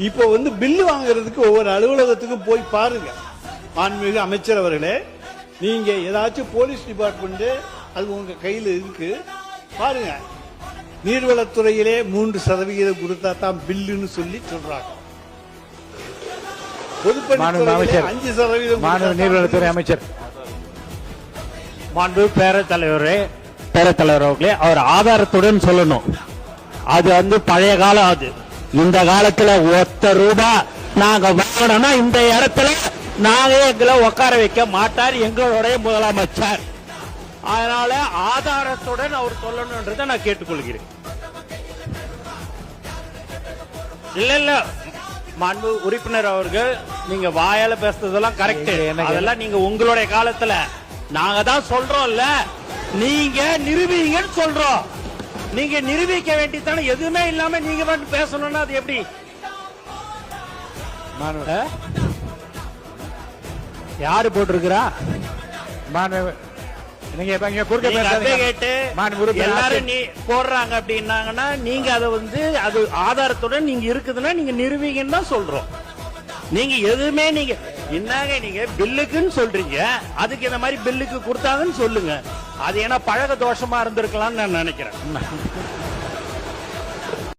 இப்போ பில்லு வாங்குறதுக்கு ஒவ்வொரு அலுவலகத்துக்கும் போய் பாருங்க. மாண்புமிகு அமைச்சர் அவர்களே, நீங்க ஏதாச்சும் போலீஸ் டிபார்ட்மெண்ட் அது உங்க கையில் இருக்கு பாருங்க. நீர்வளத்துறையிலே 3% கொடுத்தா தான் பில்லுன்னு சொல்லி சொல்றாங்க. பொதுப்பணித்துறையிலே 5% நீர்வளத்துறை அமைச்சர் மாண்பு பேரத்தலைவர் அவர்களே, அவர் ஆதாரத்துடன் சொல்லணும். அது பழைய காலம். அது இந்த காலத்துல ₹1 நாங்க வாங்கணும்னா இந்த இடத்துல நாங்க எங்களை உட்கார வைக்க மாட்டார் எங்களுடைய முதலமைச்சர். அதனால ஆதாரத்துடன் அவர் சொல்லணும்ன்றதை நான் கேட்டுக்கொள்கிறேன். இல்ல மாண்பு உறுப்பினர் அவர்கள், நீங்க வாயால பேசுறதெல்லாம் கரெக்ட். அதெல்லாம் நீங்க உங்களுடைய காலத்துல நாங்க தான் சொல்றோம்ல, நீங்க நிரூபிங்கன்னு சொல்றோம். நீங்க நிரூபிக்க வேண்டியதானே. எதுவுமே இல்லாம நீங்க மட்டும் பேசணும்னா அது எப்படி? யாரு போட்டிருக்கிறா? எல்லாரும் நீ போடுறாங்க அப்படின்னாங்கன்னா நீங்க அதை அது ஆதாரத்துடன் நீங்க இருக்குதுன்னா நீங்க நிரூபிங்கன்னு தான் சொல்றோம். நீங்க எதுவுமே நீங்க என்னங்க நீங்க பில்லுக்குன்னு சொல்றீங்க, அதுக்கு இந்த மாதிரி பில்லுக்கு கொடுத்தாங்கன்னு சொல்லுங்க. அது ஏன்னா பழக தோஷமா இருந்திருக்கலாம்னு நான் நினைக்கிறேன்.